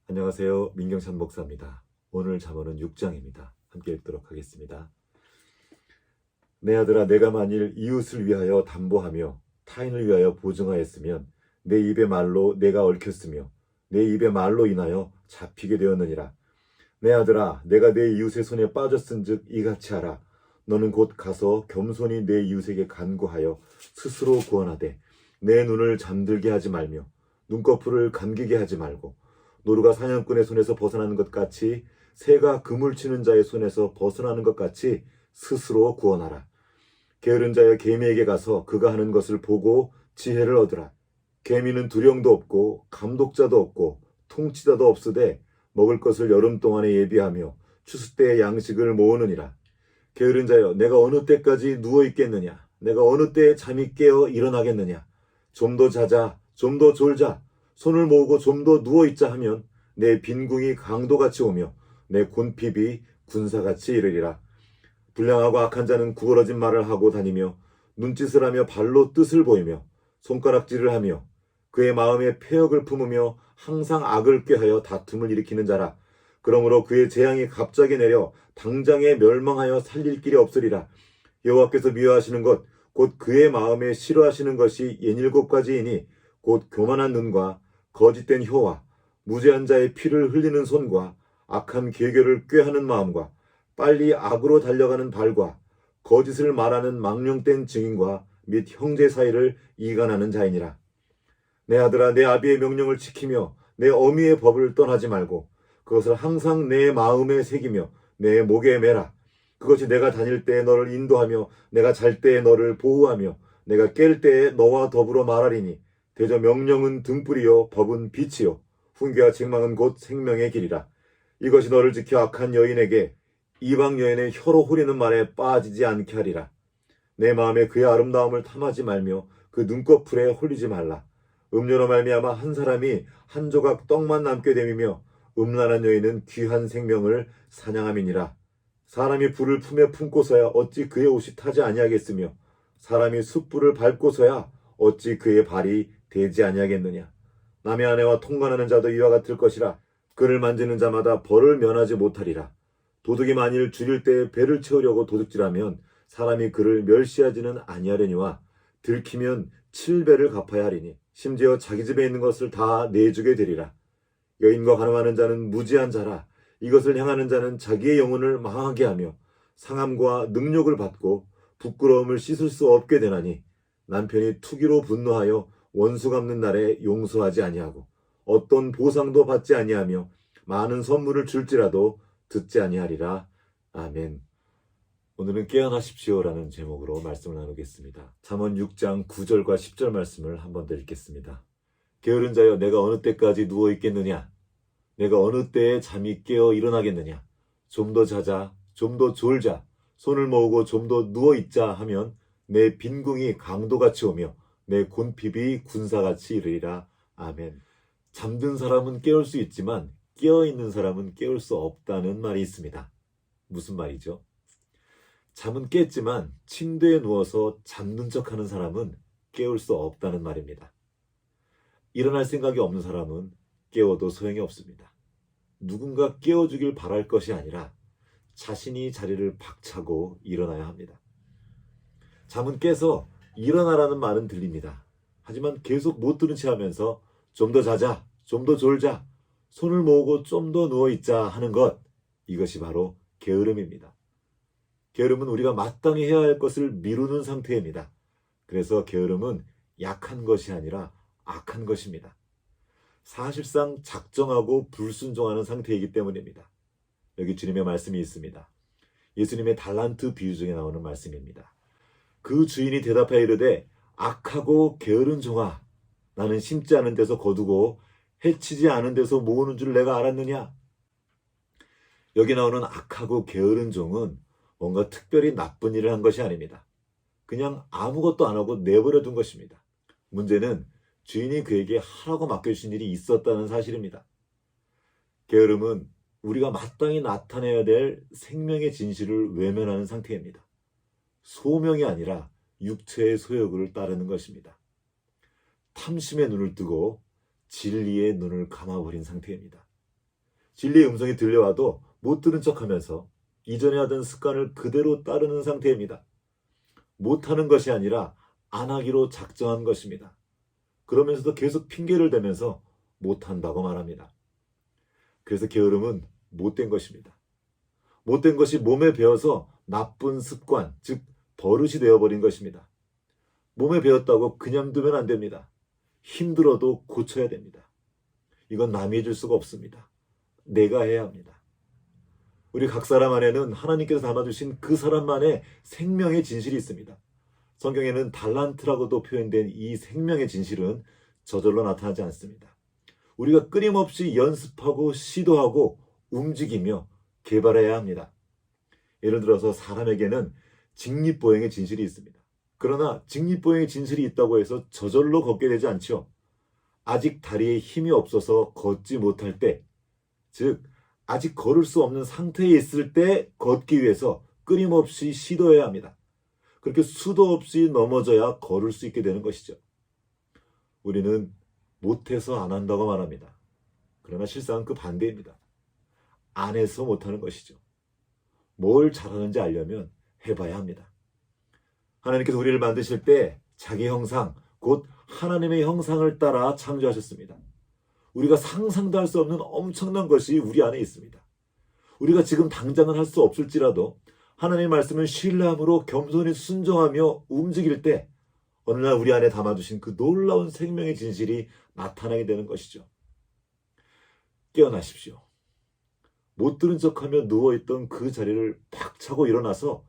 안녕하세요. 민경찬 목사입니다. 오늘 잠언은 6장입니다. 함께 읽도록 하겠습니다. 내 아들아, 내가 만일 이웃을 위하여 담보하며 타인을 위하여 보증하였으면 내 입의 말로 내가 얽혔으며 내 입의 말로 인하여 잡히게 되었느니라. 내 아들아, 내가 내 이웃의 손에 빠졌은즉 이같이 하라. 너는 곧 가서 겸손히 내 이웃에게 간구하여 스스로 구원하되 내 눈을 잠들게 하지 말며 눈꺼풀을 감기게 하지 말고 노루가 사냥꾼의 손에서 벗어나는 것 같이 새가 그물 치는 자의 손에서 벗어나는 것 같이 스스로 구원하라. 게으른 자여 개미에게 가서 그가 하는 것을 보고 지혜를 얻으라. 개미는 두령도 없고 감독자도 없고 통치자도 없으되 먹을 것을 여름 동안에 예비하며 추수 때에 양식을 모으느니라. 게으른 자여, 내가 어느 때까지 누워 있겠느냐? 내가 어느 때에 잠이 깨어 일어나겠느냐? 좀 더 자자, 좀 더 졸자, 손을 모으고 좀 더 누워 있자 하면 내 빈궁이 강도같이 오며 내 곤핍이 군사같이 이르리라. 불량하고 악한 자는 구부러진 말을 하고 다니며 눈짓을 하며 발로 뜻을 보이며 손가락질을 하며 그의 마음에 패역을 품으며 항상 악을 꾀하여 다툼을 일으키는 자라. 그러므로 그의 재앙이 갑자기 내려 당장에 멸망하여 살릴 길이 없으리라. 여호와께서 미워하시는 것 곧 그의 마음에 싫어하시는 것이 67가지이니 곧 교만한 눈과 거짓된 혀와 무죄한 자의 피를 흘리는 손과 악한 계교를 꾀하는 마음과 빨리 악으로 달려가는 발과 거짓을 말하는 망령된 증인과 및 형제 사이를 이간하는 자이니라. 내 아들아, 내 아비의 명령을 지키며 내 어미의 법을 떠나지 말고 그것을 항상 내 마음에 새기며 내 목에 매라. 그것이 내가 다닐 때에 너를 인도하며 내가 잘 때에 너를 보호하며 내가 깰 때에 너와 더불어 말하리니 대저 명령은 등불이요 법은 빛이요 훈계와 책망은 곧 생명의 길이라. 이것이 너를 지켜 악한 여인에게 이방 여인의 혀로 후리는 말에 빠지지 않게 하리라. 내 마음에 그의 아름다움을 탐하지 말며 그 눈꺼풀에 홀리지 말라. 음료로 말미암아 한 사람이 한 조각 떡만 남게 됨이며 음란한 여인은 귀한 생명을 사냥함이니라. 사람이 불을 품에 품고서야 어찌 그의 옷이 타지 아니하겠으며 사람이 숯불을 밟고서야 어찌 그의 발이 되지 아니하겠느냐. 남의 아내와 통관하는 자도 이와 같을 것이라. 그를 만지는 자마다 벌을 면하지 못하리라. 도둑이 만일 줄일 때에 배를 채우려고 도둑질하면 사람이 그를 멸시하지는 아니하려니와 들키면 7배를 갚아야 하리니 심지어 자기 집에 있는 것을 다 내주게 되리라. 여인과 간음하는 자는 무지한 자라. 이것을 행하는 자는 자기의 영혼을 망하게 하며 상함과 능욕을 받고 부끄러움을 씻을 수 없게 되나니 남편이 투기로 분노하여 원수 갚는 날에 용서하지 아니하고 어떤 보상도 받지 아니하며 많은 선물을 줄지라도 듣지 아니하리라. 아멘. 오늘은 깨어나십시오라는 제목으로 말씀을 나누겠습니다. 잠언 6장 9절과 10절 말씀을 한 번 더 읽겠습니다. 게으른 자여, 내가 어느 때까지 누워 있겠느냐? 내가 어느 때에 잠이 깨어 일어나겠느냐? 좀 더 자자, 좀 더 졸자, 손을 모으고 좀 더 누워 있자 하면 내 빈궁이 강도같이 오며 내 곤핍이 군사같이 이르리라. 아멘. 잠든 사람은 깨울 수 있지만 깨어있는 사람은 깨울 수 없다는 말이 있습니다. 무슨 말이죠? 잠은 깼지만 침대에 누워서 잠든 척하는 사람은 깨울 수 없다는 말입니다. 일어날 생각이 없는 사람은 깨워도 소용이 없습니다. 누군가 깨워주길 바랄 것이 아니라 자신이 자리를 박차고 일어나야 합니다. 잠은 깨서 일어나라는 말은 들립니다. 하지만 계속 못 들은 채 하면서 좀 더 자자, 좀 더 졸자, 손을 모으고 좀 더 누워있자 하는 것, 이것이 바로 게으름입니다. 게으름은 우리가 마땅히 해야 할 것을 미루는 상태입니다. 그래서 게으름은 약한 것이 아니라 악한 것입니다. 사실상 작정하고 불순종하는 상태이기 때문입니다. 여기 주님의 말씀이 있습니다. 예수님의 달란트 비유 중에 나오는 말씀입니다. 그 주인이 대답하여 이르되 악하고 게으른 종아, 나는 심지 않은 데서 거두고 해치지 않은 데서 모으는 줄 내가 알았느냐? 여기 나오는 악하고 게으른 종은 뭔가 특별히 나쁜 일을 한 것이 아닙니다. 그냥 아무것도 안 하고 내버려 둔 것입니다. 문제는 주인이 그에게 하라고 맡겨주신 일이 있었다는 사실입니다. 게으름은 우리가 마땅히 나타내야 될 생명의 진실을 외면하는 상태입니다. 소명이 아니라 육체의 소욕을 따르는 것입니다. 탐심의 눈을 뜨고 진리의 눈을 감아버린 상태입니다. 진리의 음성이 들려와도 못 들은 척하면서 이전에 하던 습관을 그대로 따르는 상태입니다. 못하는 것이 아니라 안 하기로 작정한 것입니다. 그러면서도 계속 핑계를 대면서 못한다고 말합니다. 그래서 게으름은 못된 것입니다. 못된 것이 몸에 배어서 나쁜 습관, 즉 버릇이 되어버린 것입니다. 몸에 배었다고 그냥 두면 안 됩니다. 힘들어도 고쳐야 됩니다. 이건 남이 해줄 수가 없습니다. 내가 해야 합니다. 우리 각 사람 안에는 하나님께서 담아주신 그 사람만의 생명의 진실이 있습니다. 성경에는 달란트라고도 표현된 이 생명의 진실은 저절로 나타나지 않습니다. 우리가 끊임없이 연습하고 시도하고 움직이며 개발해야 합니다. 예를 들어서 사람에게는 직립보행의 진실이 있습니다. 그러나 직립보행의 진실이 있다고 해서 저절로 걷게 되지 않죠. 아직 다리에 힘이 없어서 걷지 못할 때, 즉 아직 걸을 수 없는 상태에 있을 때 걷기 위해서 끊임없이 시도해야 합니다. 그렇게 수도 없이 넘어져야 걸을 수 있게 되는 것이죠. 우리는 못해서 안 한다고 말합니다. 그러나 실상은 그 반대입니다. 안 해서 못하는 것이죠. 뭘 잘하는지 알려면 해봐야 합니다. 하나님께서 우리를 만드실 때 자기 형상, 곧 하나님의 형상을 따라 창조하셨습니다. 우리가 상상도 할 수 없는 엄청난 것이 우리 안에 있습니다. 우리가 지금 당장은 할 수 없을지라도 하나님의 말씀을 신뢰함으로 겸손히 순종하며 움직일 때 어느 날 우리 안에 담아주신 그 놀라운 생명의 진실이 나타나게 되는 것이죠. 깨어나십시오. 못 들은 척하며 누워있던 그 자리를 팍 차고 일어나서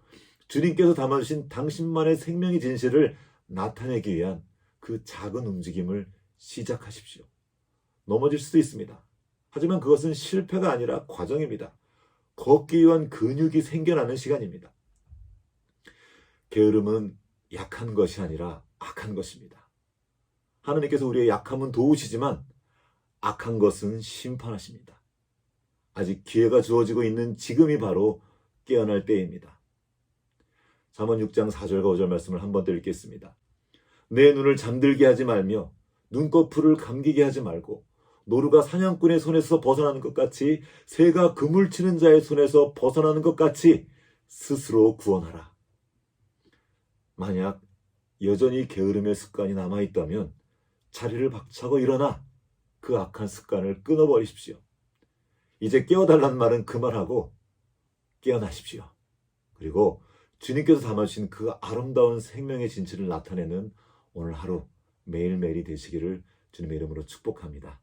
주님께서 담아주신 당신만의 생명의 진실을 나타내기 위한 그 작은 움직임을 시작하십시오. 넘어질 수도 있습니다. 하지만 그것은 실패가 아니라 과정입니다. 걷기 위한 근육이 생겨나는 시간입니다. 게으름은 약한 것이 아니라 악한 것입니다. 하나님께서 우리의 약함은 도우시지만 악한 것은 심판하십니다. 아직 기회가 주어지고 있는 지금이 바로 깨어날 때입니다. 잠언 6장 4절과 5절 말씀을 한 번 더 읽겠습니다. 내 눈을 잠들게 하지 말며 눈꺼풀을 감기게 하지 말고 노루가 사냥꾼의 손에서 벗어나는 것 같이 새가 그물 치는 자의 손에서 벗어나는 것 같이 스스로 구원하라. 만약 여전히 게으름의 습관이 남아있다면 자리를 박차고 일어나 그 악한 습관을 끊어버리십시오. 이제 깨어달라는 말은 그만하고 깨어나십시오. 그리고 주님께서 담아주신 그 아름다운 생명의 진실을 나타내는 오늘 하루 매일매일이 되시기를 주님의 이름으로 축복합니다.